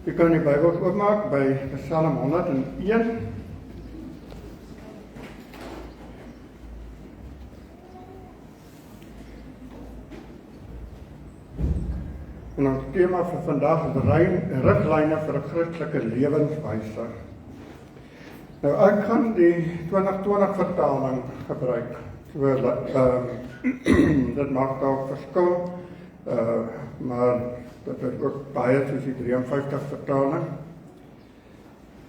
U kan die Bybel oopmaak by Psalm 101. En ons tema vir vandag is riglyne vir 'n Christelike lewenswyse. Nou ek gaan die 2020 vertaling gebruik. Dit mag dalk verskil, maar dit is ook baie soos die 53 vertaling.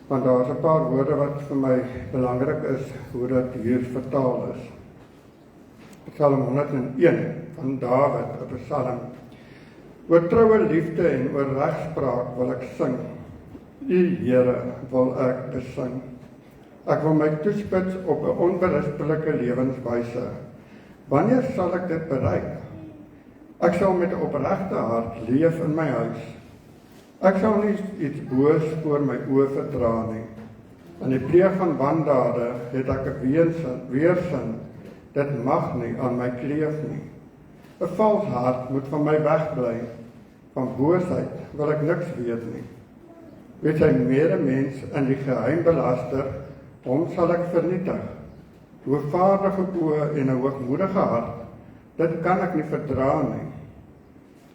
Want daar is 'n paar woorde wat vir my belangrik is, hoe dit hier vertaal is. Psalm 101 van Dawid, 'n psalm. Oor troue liefde en oor regspraak wil ek sing. U Here wil ek besing. Ek wil my toespits op 'n onberispelike lewenswyse. Wanneer sal ek dit bereik? Ek sal met 'n opregte hart leef in my huis. Ek sal nie iets boos voor my oë verdra nie. In die pleeg van wandade het ek 'n weerstand. Dit mag nie aan my kleef nie. 'n vals hart moet van my wegbly. Van boosheid wil ek niks weet nie. Weet hy medemens in die geheim belaster, hom sal ek vernietig. Hoogvaardige oë en 'n hoogmoedige hart, dit kan ek nie verdra nie.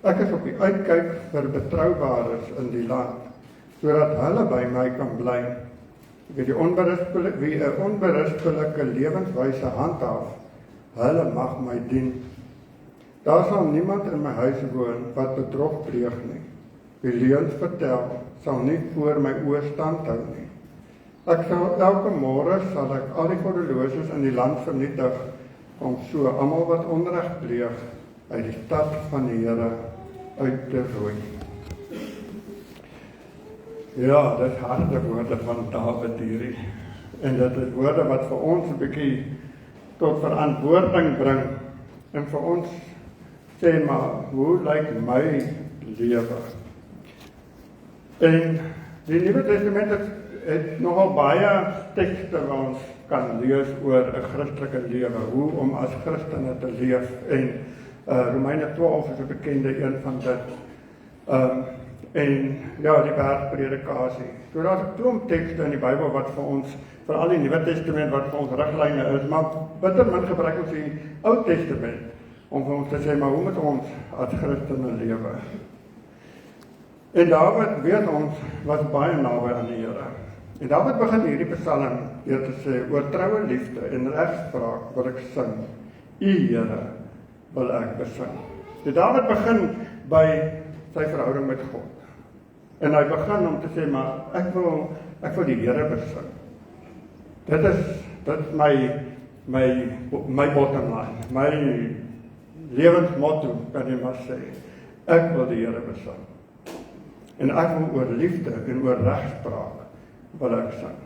Ek is op die uitkyk vir betroubares in die land, sodat hulle by my kan bly. Wie 'n onberispelike lewenswyse handhaaf, hulle mag my dien. Daar sal niemand in my huis woon wat bedrog pleeg nie. Wie leuns vertel, sal nie voor my oë stand hou nie. Elke môre sal ek al die goddeloses in die land vernietig, om so almal wat onreg pleeg uit die stad van die Here uit te roei. Ja, dit is harde woorde van Dawid hierdie. En dit is woorde wat vir ons 'n bietjie tot verantwoording bring. En vir ons sê maar, hoe lyk my lewe? En die Nuwe Testament het nogal baie tekste wat ons kan lees oor 'n Christelike lewe, hoe om as Christene te leef. En Romeine 12 is 'n bekende een van dit. En ja, die bergpredikasie. So daar's 'n klomp tekste in die Bybel wat vir ons, veral die Nuwe Testament wat vir ons riglyne is, maar bitter min gebruik ons die Ou Testament om vir ons te sê, maar hoe moet ons as Christene lewe? En Dawid, weet ons, was baie naby aan die Here. En Dawid begin hierdie psalm deur te sê, oor troue liefde en regspraak wil ek sing. U Here wil ek besing. So Dawid begin by sy verhouding met God. En hy begin om te sê, maar ek wil die Here besing. Dit is my bottom line, my lewensmotto, kan jy maar sê. Ek wil die Here besing. En ek wil oor liefde en oor regspraak wil ek sing.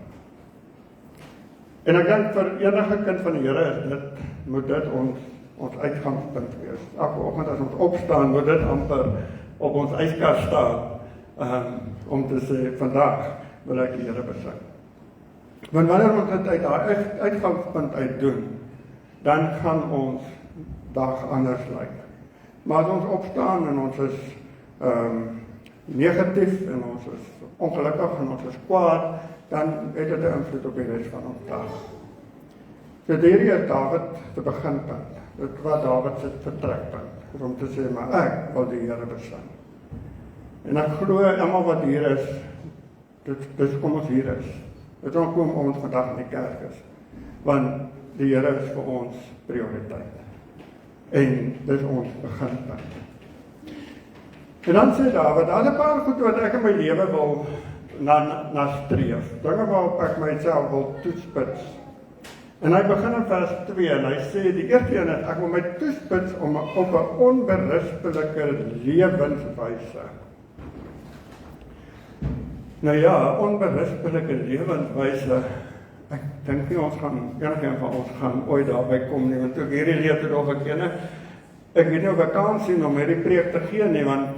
En ek dink vir enige kind van die Here moet dit ons uitgangspunt wees. Elke oggend as ons opstaan, moet dit amper op ons yskas staan, om te sê, vandag wil ek die Here besing. Want wanneer ons dit uit daai uitgangspunt uit doen, dan gaan ons dag anders lyk. Maar as ons opstaan en ons is negatief en ons is ongelukkig en ons is kwaad, dan het dit 'n invloed op die res van ons dag. So hierdie is Dawid se beginpunt. Dit was Dawid se vertrekpunt, om te sê, maar ek wil die Here besing. En ek glo almal wat hier is, dis kom ons hier is. Dit is kom ons vandag in die kerk is. Want die Here is vir ons prioriteit. En dis ons beginpunt. En dan sê Dawid, daar is 'n paar goed wat ek in my lewe wil na streef. Dinge waarop ek myself wil toespits. En hy begin in vers 2 en hy sê, die eerste een is, ek wil my toespits op 'n onberispelike lewenswyse. Nou ja, onberispelike lewenswyse, ek dink nie enige van ons gaan ooit daarby kom nie, want ook hierdie leef het of ek weet nie of ek kan sien om hierdie preek te gee nie, want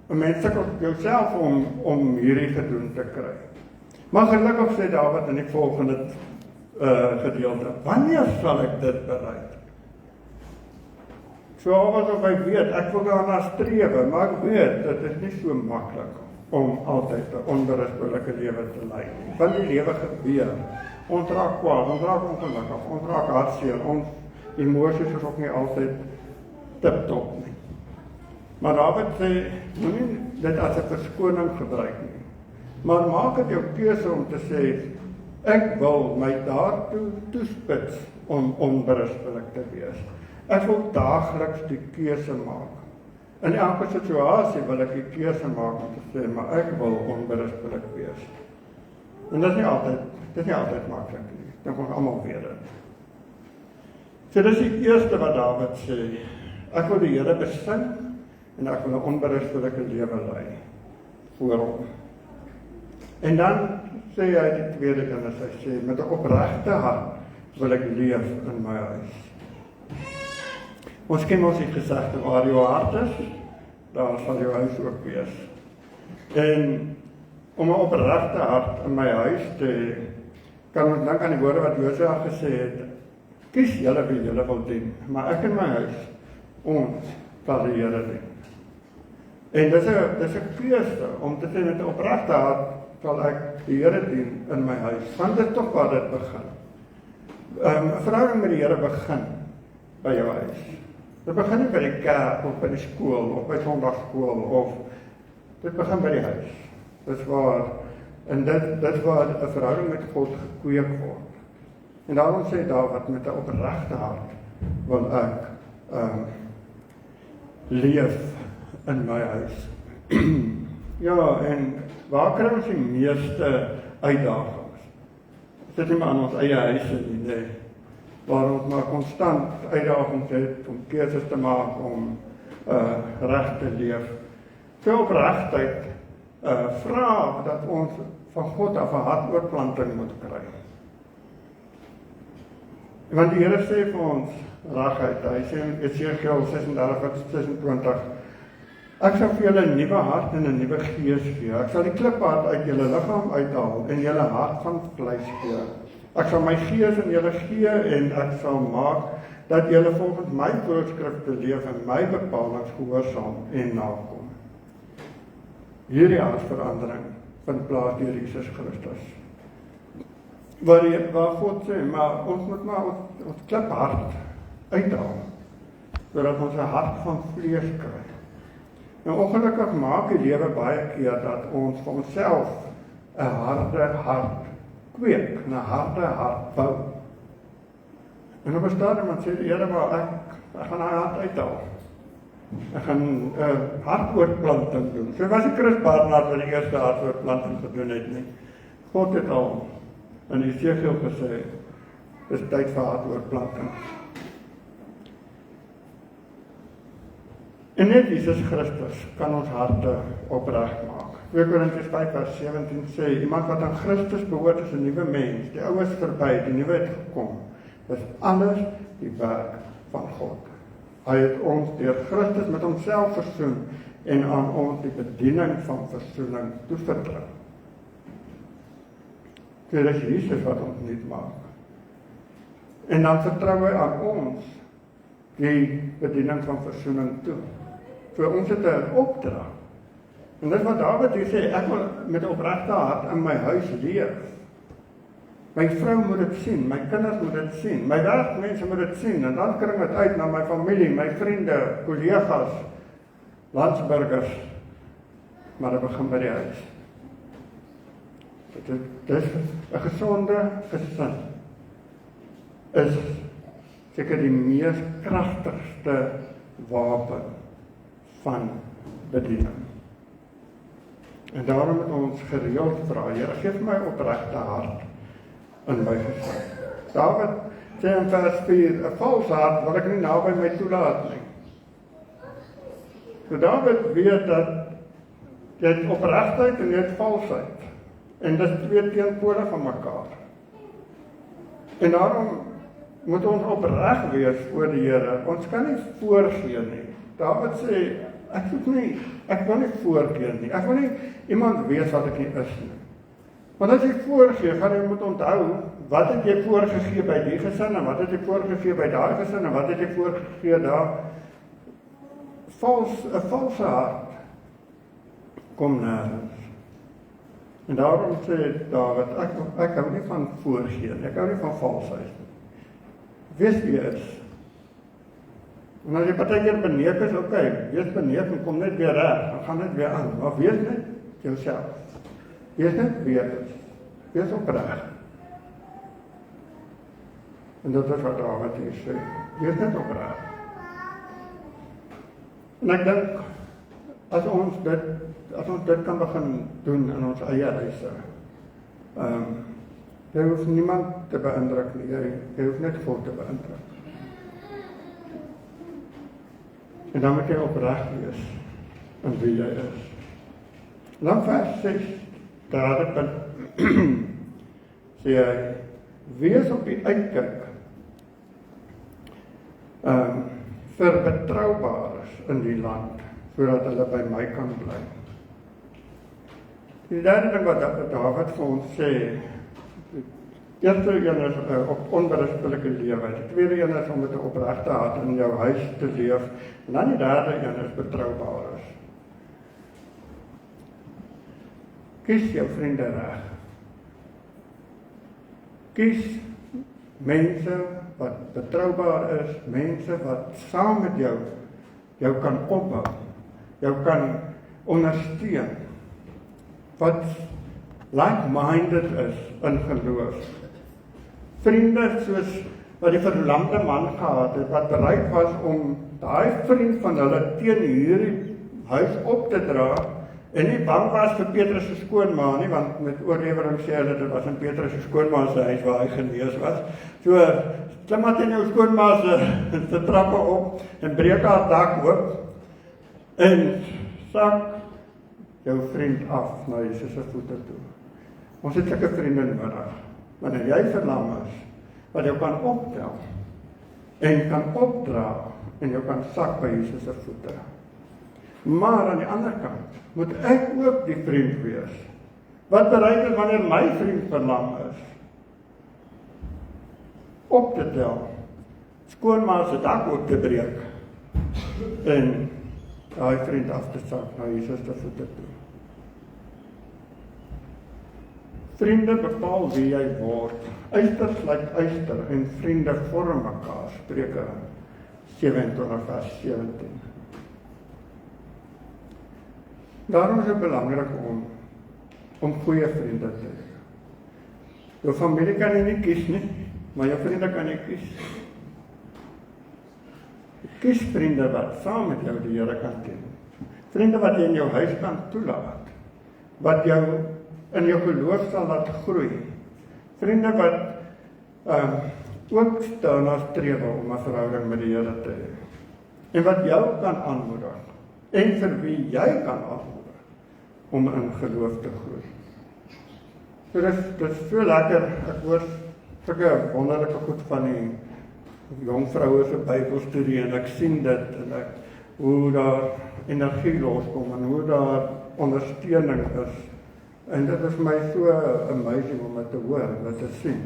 mense sukkel jouself om hierdie gedoen te kry. Maar gelukkig sê Dawid in die volgende gedeelte, wanneer sal ek dit bereik? So asof hy weet, ek wil daarna strewe, maar ek weet, dit is nie so maklik. om altyd 'n onberispelike lewe te lei nie. Want die lewe gebeur. Ons raak kwaad, ons raak ongelukkig, ons raak hartseer, ons emosies is ook nie altyd tip-top nie. Maar Dawid sê, moenie dit as 'n verskoning gebruik nie. Maar maak dit jou keuse om te sê, ek wil my daartoe toespits om onberispelik te wees. Ek wil daagliks die keuse maak. In elke situasie wil ek die keuse maak om te sê, maar ek wil onberispelik wees. En dit is nie altyd maklik nie. Dan kom almal weer dit. So dis die eerste wat Dawid sê, ek wil die Here besin en ek wil 'n onberispelike lewe lei voor hom. En dan sê hy die tweede ding, as hy sê, met 'n opregte hart wil ek leef in my huis. Ons ken ons die gesegde, waar jou hart is, daar sal jou huis ook wees. En om 'n opregte hart in my huis te hê, kan ons dink aan die woorde wat Josua gesê het, kies julle wie julle wil dien, maar ek in my huis, ons sal die Here dien. En dis 'n keuse om te sê, met 'n opregte hart sal ek die Here dien in my huis, want dit is tog waar dit begin. 'n Verhouding met die Here begin by jou huis. Dit begin nie by die kerk of by die skool of by Sondagskool of dit begin by die huis. Dis waar en dit waar 'n verhouding met God gekweek word. En daarom sê Dawid, met 'n opregte hart wil ek leef in my huis. Ja, en waar kry ons die meeste uitdagings? Dit is nie maar aan ons eie huise nie, nee. Waar ons maar konstant uitdagings het om keuses te maak, om reg te leef. So opregtheid vra dat ons van God af 'n hartoortplanting moet kry. Want die Here sê vir ons regheid, hy sê in Esegiel 36:26, ek sal vir julle 'n nuwe hart en 'n nuwe gees gee. Ek sal die kliphart uit julle liggaam uithaal en julle hart van vleis gee. Ek sal my gees in julle gee en ek sal maak dat julle volgens my voorskrifte leef en my bepalings gehoorsaam en nakom. Hierdie hartsverandering vind plaas deur Jesus Christus. Waar God sê, maar ons moet maar ons kliphart uithaal, sodat ons 'n hart van vlees kry. Nou ongelukkig maak die lewe baie keer dat ons vir onsself 'n harde hart kweek, 'n harde hart bou. En op 'n stadium sê die Here, maar ek gaan daai hart uithaal. Ek gaan hartoortplanting doen. So was die Chris Barnard wat die eerste hartoortplanting gedoen het nie. God het al in Esegiel gesê, dis tyd vir hartoortplanting. En net Jesus Christus kan ons harte opreg maak. 2 Korintiërs 5:17 sê, iemand wat aan Christus behoort is 'n nuwe mens, die ou is verby, die nuwe het gekom. Dis alles die werk van God. Hy het ons deur Christus met homself versoen en aan ons die bediening van versoening toevertrou. Dit is Jesus wat ons nuut maak. En dan vertrou hy aan ons die bediening van versoening toe. Vir ons het 'n opdrag. En dis wat Dawid hier sê, ek wil met 'n opregte hart in my huis leef. My vrou moet dit sien, my kinders moet dit sien, my werkmense moet dit sien, en dan kring dit uit na my familie, my vriende, kollegas, landsburgers, maar dit begin by die huis. Dit is 'n gesonde gesin is seker die mees kragtigste wapen van bediening. En daarom moet ons gereeld vra, Here, gee vir my opregte hart in my gesin. Dawid sê in vers 4, 'n valse hart wil ek nie naby my toelaat nie. So Dawid weet dat jy het opregtheid en jy het valsheid. En dit is twee teenpole van mekaar. En daarom moet ons opreg wees voor die Here. Ons kan nie voorgee nie. Dawid sê, ek wil nie voorgee nie. Ek wil nie iemand weet wat ek nie is nie. Want as jy voorgee, gaan jy moet onthou, wat het jy voorgegee by die gesin, en wat het jy voorgegee by daai gesin, en wat het jy voorgegee daar? 'n valse hart kom nêrens. En daarom sê Dawid, ek hou nie van voorgee, ek hou nie van valsheid nie. Wees wie jy is. En as jy partykeer beneek is, okay, wees beneek en kom net weer reg, dan gaan dit weer aan. Maar wees net jouself. Wees net wie jy is. Wees opreg. En dit is wat Dawid hier sê. Wees net opreg. En ek dink, as ons dit kan begin doen in ons eie huise, jy hoef niemand te beïndruk nie, jy hoef net God te beïndruk. En dan moet jy opreg wees in wie jy is. En dan vers 6, daar sê hy, wees op die uitkyk vir betroubares in die land, sodat hulle by my kan bly. Die derde ding wat Dawid vir ons sê, die eerste een is op onberispelike lewe, die tweede een is om met 'n opregte hart in jou huis te leef, en dan die derde een is betroubares. Kies jou vriende reg. Kies mense wat betroubaar is, mense wat saam met jou kan opbou, jou kan ondersteun, wat like-minded is in geloof. Vriende soos wat die verlamde man gehad het, wat bereid was om daai vriend van hulle teen hierdie huis op te dra, en nie bang was vir Petrus se skoonma nie, want met oorlewering sê hulle dit was in Petrus se skoonma se huis waar hy genees was. So, klim maar teen jou skoonma se trappe op en breek haar dak oop en sak jou vriend af na Jesus se voete toe. Ons het sulke vriende nodig. Wanneer jy verlam is, wat jou kan optel en kan opdra en jou kan sak by Jesus se voete. Maar aan die ander kant moet ek ook die vriend wees wat bereid is wanneer my vriend verlam is op te tel, skoonma se dak oop te breek en daai vriend af te sak na Jesus se voete toe. Vriende bepaal wie jy word. Yster sluit yster en vriende vorm mekaar. Spreuke 27 vers 17. Daarom is dit belangrik om goeie vriende te hê. Jou familie kan jy nie kies nie, maar jou vriende kan jy kies. Kies vriende wat saam met jou die Here kan dien. Vriende wat jy in jou huis kan toelaat, wat jou in jou geloof sal laat groei. Vriende wat ook daarna streef om 'n verhouding met die Here te hê. En wat jou kan aanmoedig en vir wie jy kan aanmoedig om in geloof te groei. So dit is veel lekker. Ek hoor sulke wonderlike goed van die jong vroue se Bybelstudie en ek sien dit en hoe daar energie loskom en hoe daar ondersteuning is. En dit is my so amazing om dit te hoor en dit te sien.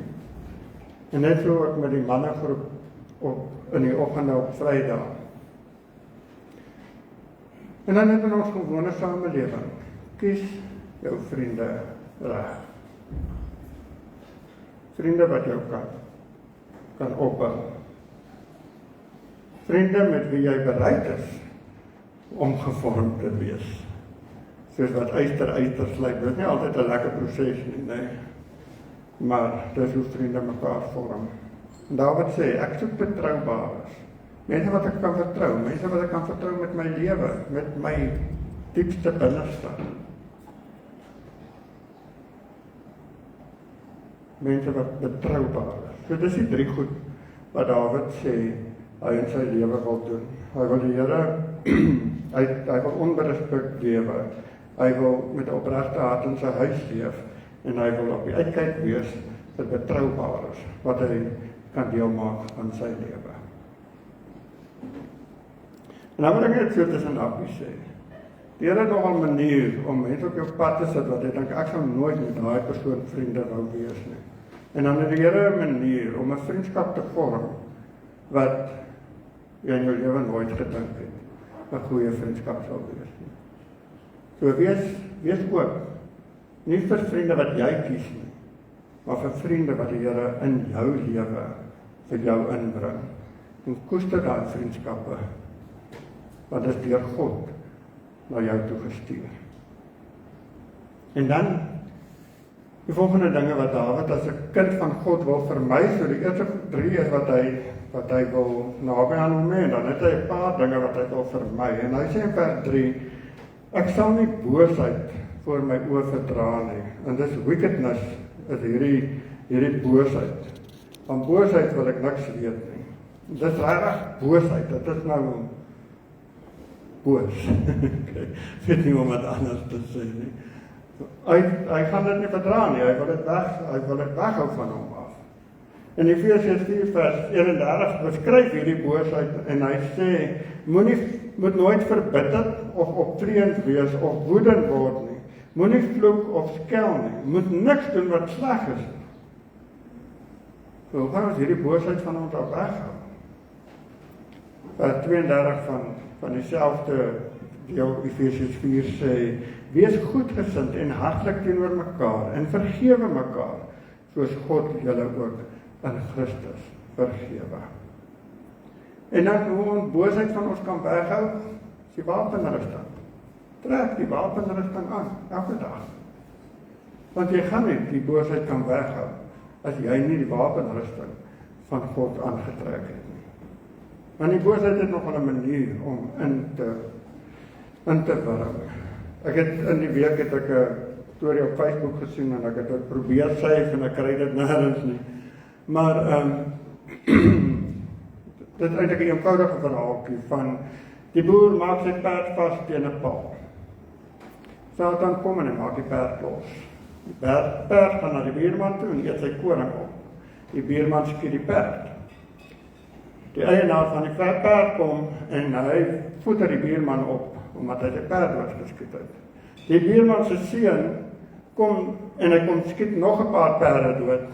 En net so ook met die mannegroep in die oggende op Vrydag. En dan net in ons gewone samelewing. Kies jou vriende reg. Vriende wat jou kan opbou. Vriende met wie jy bereid is om gevorm te wees. Soos wat yster sluit. Dit is nie altyd 'n lekker proses nie, nee. Maar dis hoe vriende mekaar vorm. En Dawid sê, ek soek betroubares. Mense wat ek kan vertrou, mense wat ek kan vertrou met my lewe, met my diepste binneste. Mense wat betroubaar is. So dis die 3 goed wat Dawid sê hy in sy lewe wil doen. Hy wil die Here, hy wil onberisplik lewe. Hy wil met 'n opregte hart in sy huis leef en hy wil op die uitkyk wees vir betroubares wat hy kan deelmaak aan sy lewe. En dan wil ek net so tussen hakies sê. Die Here het nog 'n manier om mense op jou pad te sit wat jy dink ek sal nooit met daai persoon vriende wou wees nie. En dan het die Here 'n manier om 'n vriendskap te vorm wat jy in jou lewe nooit gedink het 'n goeie vriendskap sal wees nie. So wees ook, nie vir vriende wat jy kies nie, maar vir vriende wat die Here in jou lewe vir jou inbring. En koester daai vriendskappe, wat is deur God na jou toe gestuur. En dan, die volgende dinge wat Dawid as 'n kind van God wil vermy, so die eerste 3 is wat hy wil naby aan hom hê, en dan het hy 'n paar dinge wat hy wil vermy. En hy sê in vers 3, ek sal nie boosheid voor my oë verdra nie. En dis wickedness, is hierdie boosheid. Van boosheid wil ek niks weet nie. Dis regtig boosheid, dit is nou boos. Ek weet nie om wat anders te sê nie. Hy gaan dit nie verdra nie, hy wil dit weghou van hom af. In Efesiërs 4 vers 31 beskryf hierdie boosheid en hy sê, moet nooit verbitterd of optreend wees of woedend word nie. Moenie vloek of skel nie, moet niks doen wat sleg is nie. So gaan ons hierdie boosheid van ons af weghou. Vers 32 van dieselfde deel Efesiërs 4 sê, wees goedgesind en hartlik teenoor mekaar en vergewe mekaar, soos God julle ook in Christus vergewe. En dan hoe ons boosheid van ons kan weghou, is die wapenrusting. Trek die wapenrusting aan, elke dag. Want jy gaan nie die boosheid kan weghou, as jy nie die wapenrusting van God aangetrek het nie. Want die boosheid het nog 'n manier om in te wurm. Ek het in die week 'n storie op Facebook gesien en ek het dit probeer skryf en ek kry dit nêrens nie. Maar dit is eintlik 'n eenvoudige verhaaltjie van die boer maak sy perd vas teen 'n paal. Satan kom en hy maak die perd los. Die perd gaan na die buurman toe en eet sy koring op. Die buurman skiet die perd. Die eienaar van die perd kom en hy voeder die buurman op, omdat hy die perd doodgeskiet het. Die buurman se seun kom en hy kom skiet nog 'n paar perde dood.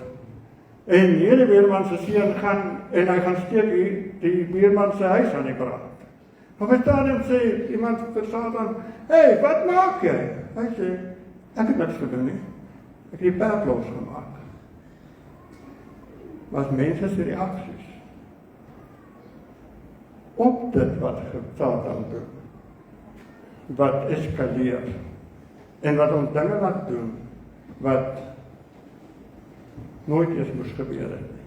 En hierdie buurman se seun gaan en hy gaan steek die buurman se huis aan die brand. Op 'n stadium sê iemand vir Satan, hey, wat maak jy? Hy sê, ek het niks gedoen nie. Ek het die perd losgemaak. Was mense se reaksies op dit wat Satan doen, wat eskaleer, en wat ons dinge laat doen, wat nooit eens moes gebeur het nie.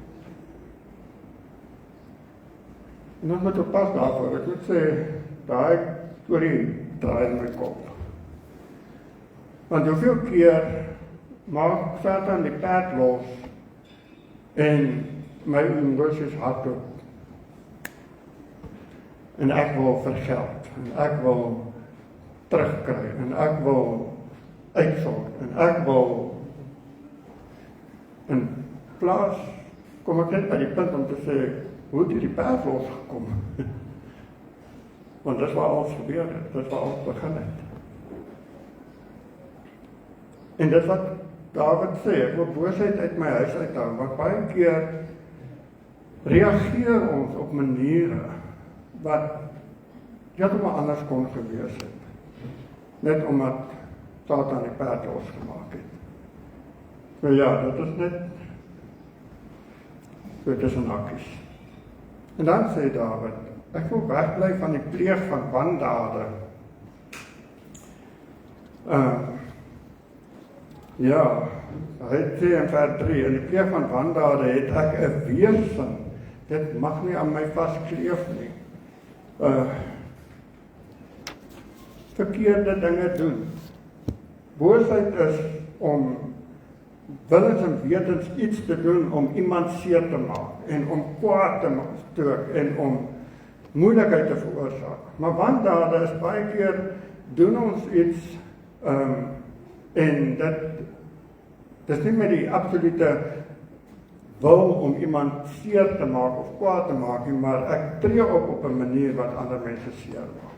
En ons moet oppas daarvoor, ek moet sê, daai storie draai in my kop. Want hoeveel keer maak Satan die perd los, en my emoties hardop, en ek wil vergeld, en ek wil terugkry, en ek wil uitsort, en ek wil in plaas, kom ek net by die punt om te sê, hoe het die perd losgekom? Want dis waar alles gebeur het, dis waar alles begin het. En dit wat Dawid sê, ek wil boosheid uit my huis uithou, want baie keer reageer ons op maniere wat heeltemal anders kon gewees het. Net omdat Satan die perd losgemaak het. Maar ja, dit is net so tussen hakies. En dan sê Dawid, ek wil wegbly van die pleeg van wandade. Ja, hy sê in vers 3, in die pleeg van wandade het ek 'n weerstand. Dit mag nie aan my vaskleef nie. Verkeerde dinge doen. Boosheid is om willens en wetens iets te doen om iemand seer te maak en om kwaad te stook en om moeilikheid te veroorsaak. Maar wandade is baie keer doen ons iets en dit is nie met die absolute wil om iemand seer te maak of kwaad te maak nie, maar ek tree op 'n manier wat ander mense seer maak.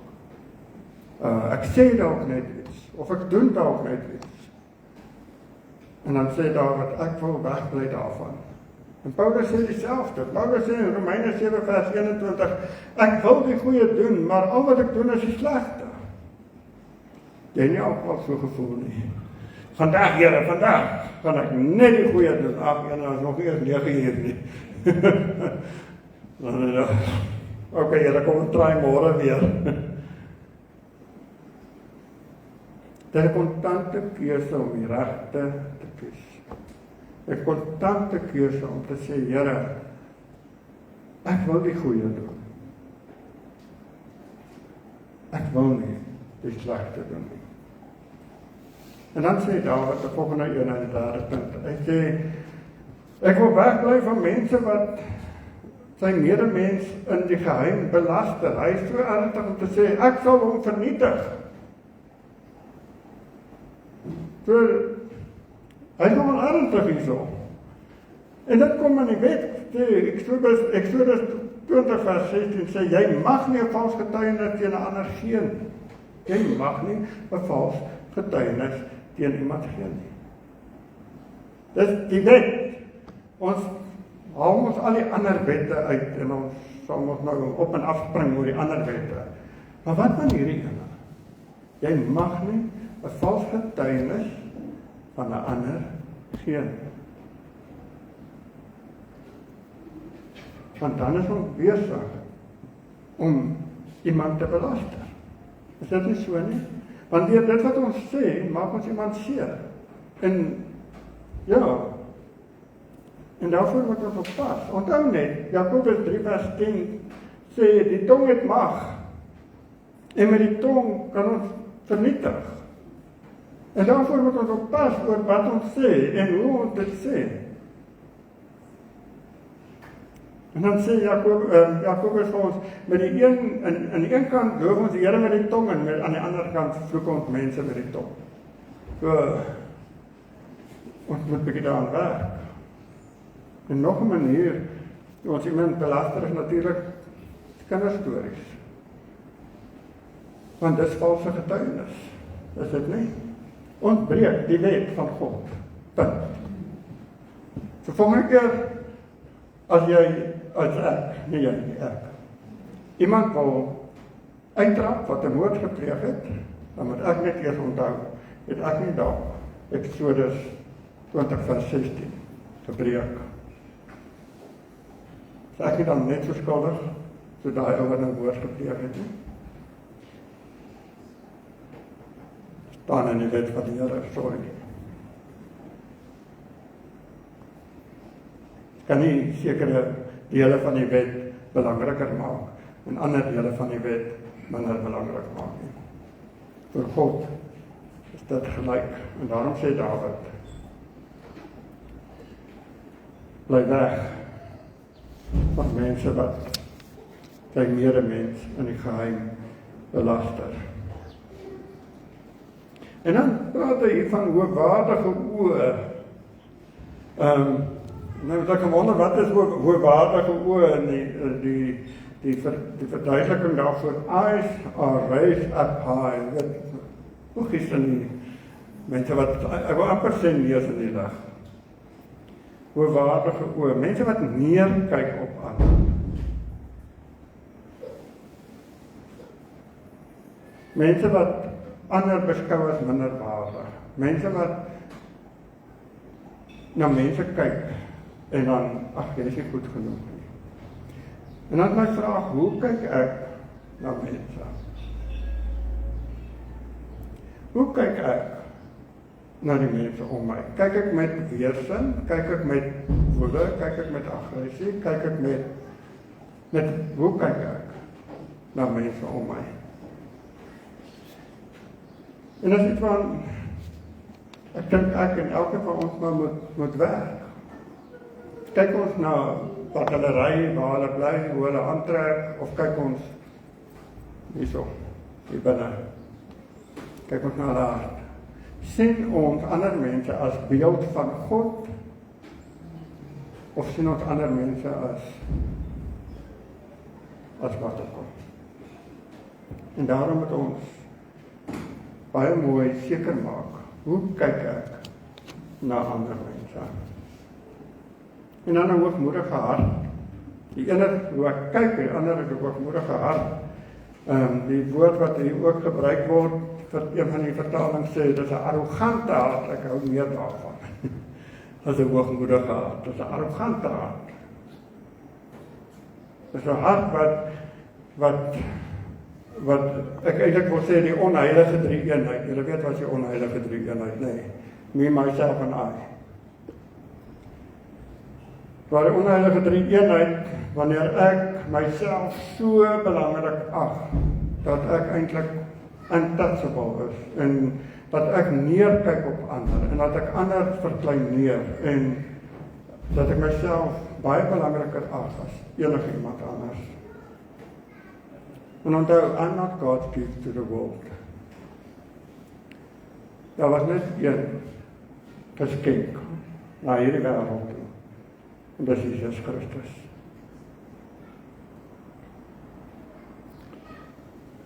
Ek sê dalk net iets of ek doen dalk net iets. En dan sê Dawid, ek wil wegbly daarvan. En Paulus sê dieselfde. Paulus sê in Romeine 7 vers 21, ek wil die goeie doen, maar al wat ek doen is die slegte. Jy nie al so gevoel nie. Vandag, Here, vandag gaan ek net die goeie doen. Ag, en is nog eers 9 uur nie. Okay, Here, kom ons try môre weer. Dit is 'n konstante keuse om die regte te kies. 'n Konstante keuse om te sê, Here, ek wil die goeie doen. Ek wil nie die slegte doen nie. En dan sê Dawid, die volgende een aan die derde punt, hy sê, ek wil wegbly van mense wat sy medemens in die geheim belaster. Hy is so ernstig om te sê, ek sal hom vernietig. So, hy is nogal ernstig hierso. En dit kom in die wet, Exodus 20 vers 16 sê, jy mag nie 'n vals getuienis teen 'n ander gee nie. Jy mag nie 'n vals getuienis teen iemand gee nie. Dis die wet. Ons haal ons al die ander wette uit en ons sal ons nou op en af spring oor die ander wette. Maar wat van hierdie ene? Jy mag nie 'n vals getuienis van 'n ander gee nie. Want dan is ons besig om iemand te belaster. Is dit nie so nie? Want deur dit wat ons sê, maak ons iemand seer. En ja, en daarvoor moet ons oppas. Onthou net, Jakobus 3 vers 10 sê, die tong het mag. En met die tong kan ons vernietig. En daarvoor moet ons oppas oor wat ons sê en hoe ons dit sê. En dan sê Jakobus vir ons, met die aan die een kant loof ons die Here met die tong, en aan die ander kant vloek ons mense met die tong. So, ons moet bietjie daaraan werk. En nog 'n manier, ons iemand belaster is natuurlik kinderstories. Want dit is valse getuienis, is dit nie? Ons breek die wet van God. Punt. So volgende keer, as ek, nie ek, iemand wil uittrap wat 'n moord gepleeg het, dan moet ek net eers onthou, het ek nie daar Exodus 20 vers 16 gebreek. Is ek nie dan net so skuldig, so daai ou wat 'n moord gepleeg het nie? Staan in die wet van die Here, sorry. Kan nie sekere dele van die wet belangriker maak en ander dele van die wet minder belangrik maak nie. Vir God is dit gelyk. En daarom sê Dawid, bly weg van mense wat sy medemens in die geheim belaster. En dan praat hy hier van hoogwaardige oë. Nou moet ek wonder, wat is hoogwaardige oë? En die verduideliking daarvoor, eyes are raised up high. Hoe gister nie, mense wat, ek wil amper sê neus in die lig. Hoogwaardige oë, mense wat neer kyk op ander. Mense wat ander beskou as minderwaardig. Mense wat na mense kyk en dan, ag, jy is nie goed genoeg nie. En dan my vraag, hoe kyk ek na mense? Hoe kyk ek na die mense om my? Kyk ek met weerstand? Kyk ek met woede? Kyk ek met aggressie? Kyk ek met hoe kyk ek na mense om my? En as iets van, ek dink ek en elke van ons maar moet werk. Kyk ons na wat hulle ry, waar hulle bly, hoe hulle aantrek, of kyk ons hierso, hier binne. Kyk ons na hulle hart. Sien ons ander mense as beeld van God, of sien ons ander mense as wat ook al. En daarom moet ons baie mooi seker maak, hoe kyk ek na ander mense? En dan 'n hoogmoedige hart. Die ene hoe ek kyk, die ander is 'n hoogmoedige hart. Die woord wat hier ook gebruik word een van die vertalings sê, dit is 'n arrogante hart, ek hou meer daarvan. As 'n hoogmoedige hart, dit is 'n arrogante hart. Dit is 'n hart wat ek eintlik wil sê die onheilige drie-eenheid. Julle weet wat is die onheilige drie-eenheid, nee. Me, myself en I. Maar die onheilige drie-eenheid, wanneer ek myself so belangrik ag, dat ek eintlik untouchable is, en dat ek neerkyk op ander, en dat ek ander verkleineer, en dat ek myself baie belangriker ag as enigiemand anders. En onthou, I'm not God's gift to the world. Daar was net een geskenk na hierdie wêreld toe. En dis Jesus Christus.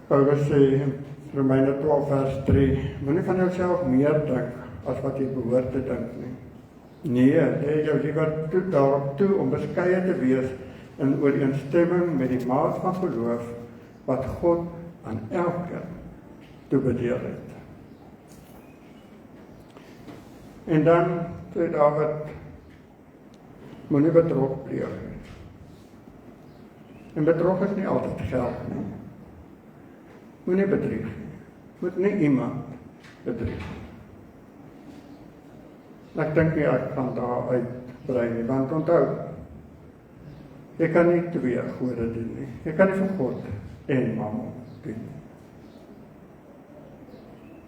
Paulus sê in Romeine 12 vers 3, moenie van jouself meer dink as wat jy behoort te dink nie. Nee, lê jou liewer daarop toe om beskeie te wees in ooreenstemming met die maat van geloof wat God aan elkeen toebedeel het. En dan sê Dawid, moenie bedrog pleeg nie. En bedrog is nie altyd geld nie. Moenie bedrieg nie. Moet nie iemand bedrieg nie. Ek dink nie ek kan daar uitbrei nie, want onthou, jy kan nie twee gode dien nie. Jy kan nie vir God en Mammon dien nie.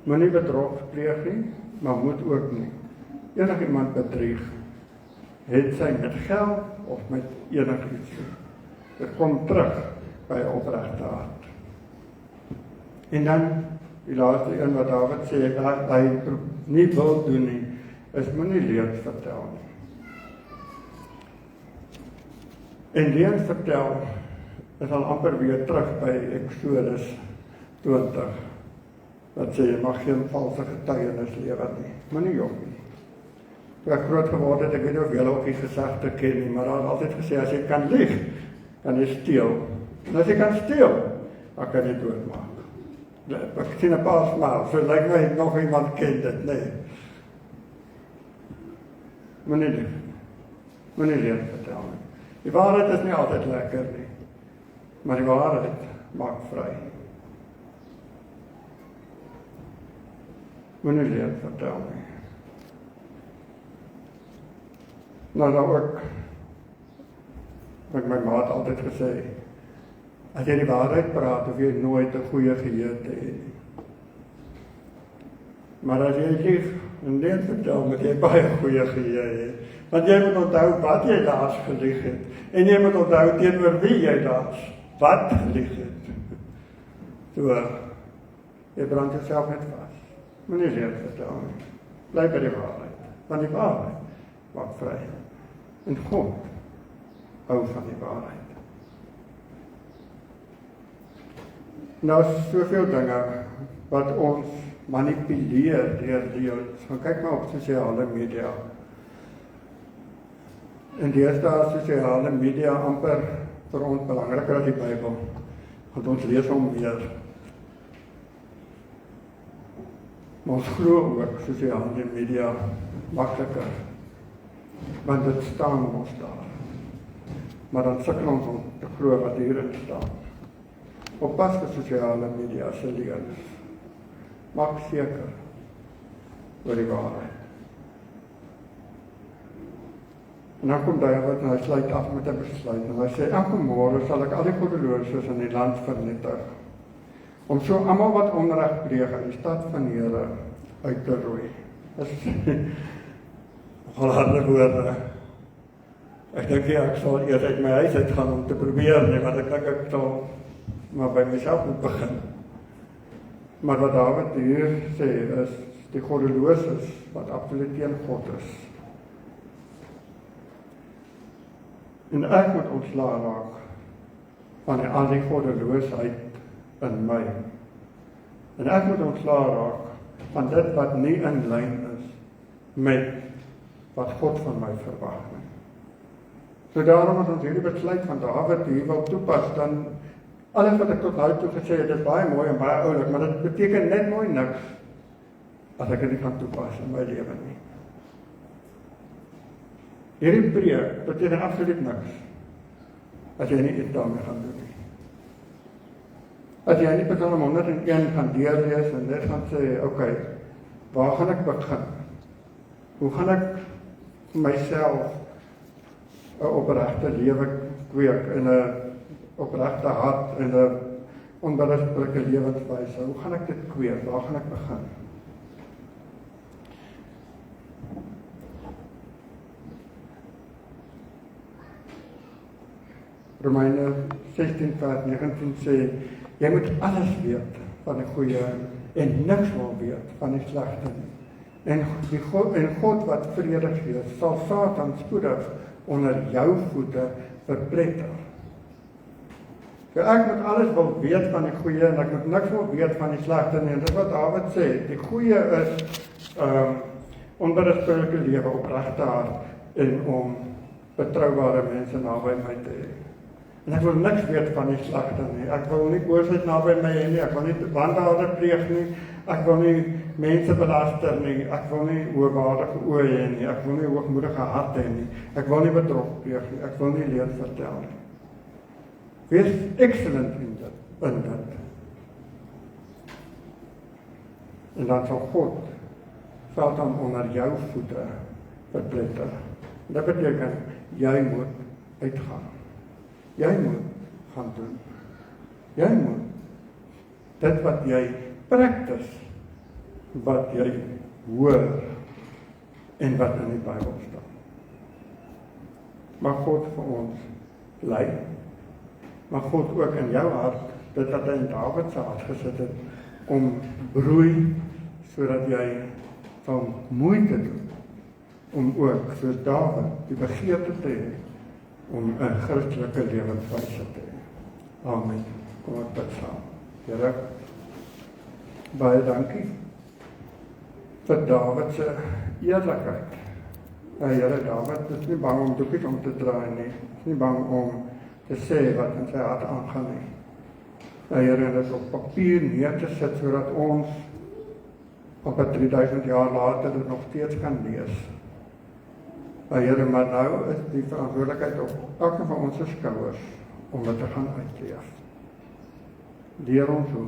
Moenie bedrog pleeg nie, maar moet ook nie enigiemand bedrieg, het sy met geld of met enigiets. Dit kom terug by 'n opregte hart. En dan die laaste een wat Dawid sê, dat hy nie wil doen nie, is moenie leuns vertel nie. En leuns vertel is al amper weer terug by Exodus 20, wat sê, jy mag geen valse getuienis lewer nie, moenie jok nie. Toe ek groot geword het, ek weet nie of julle ook die gesegde ken nie, maar daar is altyd gesê, as jy kan lieg, kan jy steel. En as jy kan steel, dan kan jy doodmaak. Ek sien 'n paar smaal, so lyk my nog iemand ken dit, nee. Moenie lieg, moenie leuns vertel nie. Die waarheid is nie altyd lekker nie, maar die waarheid maak vry. Moenie leuns vertel nie. Nou ook, wat my maat altyd gesê, as jy die waarheid praat, hoef jy nooit 'n goeie geheue te hê nie. Maar as jy lieg en leuns vertel, moet jy baie goeie geheue hê. Want jy moet onthou wat jy laas gelieg het, en jy moet onthou teenoor wie jy laas wat gelieg het. So, jy brand jouself net vas. Moenie leuns vertel nie. Bly by die waarheid, want die waarheid maak vry. En God hou van die waarheid. Nou soveel dinge wat ons manipuleer deur leuns. Kyk maar op sosiale media. En deesdae sosiale media amper vir ons belangriker as die Bybel. Want ons lees hom meer. Maar ons glo ook sosiale media makliker. Want dit staan ons daar. Maar dan sukkel ons om te glo wat hierin staan. Oppas vir sosiale media se leuns. Maak seker oor die waarheid. En dan kom Dawid en hy sluit af met 'n besluit. En hy sê, elke môre sal ek al die goddeloses in die land vernietig, om so almal wat onreg pleeg in die stad van die Here uit te roei. Dis nogal harde woorde. Ek dink ek sal eers uit my huis uit gaan om te probeer nie, want ek dink ek sal maar by myself moet begin. Maar wat Dawid hier sê is, die goddeloses wat absoluut teen God is. En ek moet ontslae raak van al die goddeloosheid in my. En ek moet ontslae raak van dit wat nie in lyn is met wat God van my verwag nie. So daarom as ons hierdie besluit van Dawid hier wil toepas, dan Alles wat ek tot nou toe gesê het, is baie mooi en baie oulik, maar dit beteken net mooi niks as ek dit nie kan toepas in my lewe nie. Hierdie preek beteken absoluut niks as jy nie iets daarmee gaan doen nie. As jy nie Psalm 101 gaan deurlees en net gaan sê, okay, waar gaan ek begin? Hoe gaan ek vir myself 'n opregte lewe kweek en 'n opregte hart en 'n onberispelike lewenswyse? Hoe gaan ek dit kweek? Waar gaan ek begin? Romeine 16 vers 19 sê, jy moet alles weet van die goeie en niks wil weet van die slegte nie. En God wat vrede gee, sal Satan spoedig onder jou voete verpletter. So ek moet alles wil weet van die goeie en ek moet niks wil weet van die slegte nie. En dit wat Dawid sê, die goeie is onberispelike lewe, opregte hart en om betroubare mense naby my te hê. En ek wil niks weet van die slegte nie. Ek wil nie boosheid naby my hê nie. Ek wil nie wandaden pleeg nie. Ek wil nie mense belaster nie. Ek wil nie hoogwaardige oë hê nie. Ek wil nie hoogmoedige hart hê nie. Ek wil nie bedrog pleeg nie. Ek wil nie leed vertel nie. Wees excellent in dit. En dan sal God Satan onder jou voete verpletter. Dat beteken jy moet uitgaan. Jy moet gaan doen. Jy moet dit wat jy practice, wat jy hoor en wat in die Bybel staan. Mag God vir ons lei. Mag God ook in jou hart, dit wat hy in Dawid se hart gesit het, om broei, sodat jy van moeite doen, om ook soos Dawid die begeerte te hê, om 'n Christelike lewenswyse te hê. Amen. Kom ek bid saam. Here, baie dankie vir Dawid se eerlikheid. Here, Dawid is nie bang om doekies om te draai nie. Is nie bang om te sê wat in sy hart aangaan nie. Here, dit op papier neer te sit sodat ons op 3000 jaar later dit nog steeds kan lees. Here, maar nou is die verantwoordelikheid op elke van ons skouers om dit te gaan uitleef. Leer ons hoe.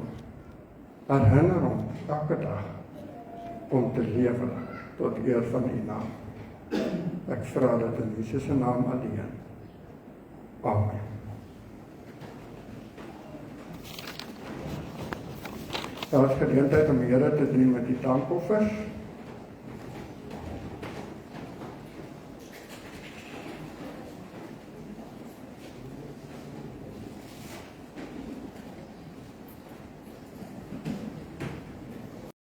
Herinner ons elke dag om te lewe tot eer van U naam. Ek vra dit in Jesus se naam alleen. Amen. Daar is geleentheid om die Here te dien met die dankoffers.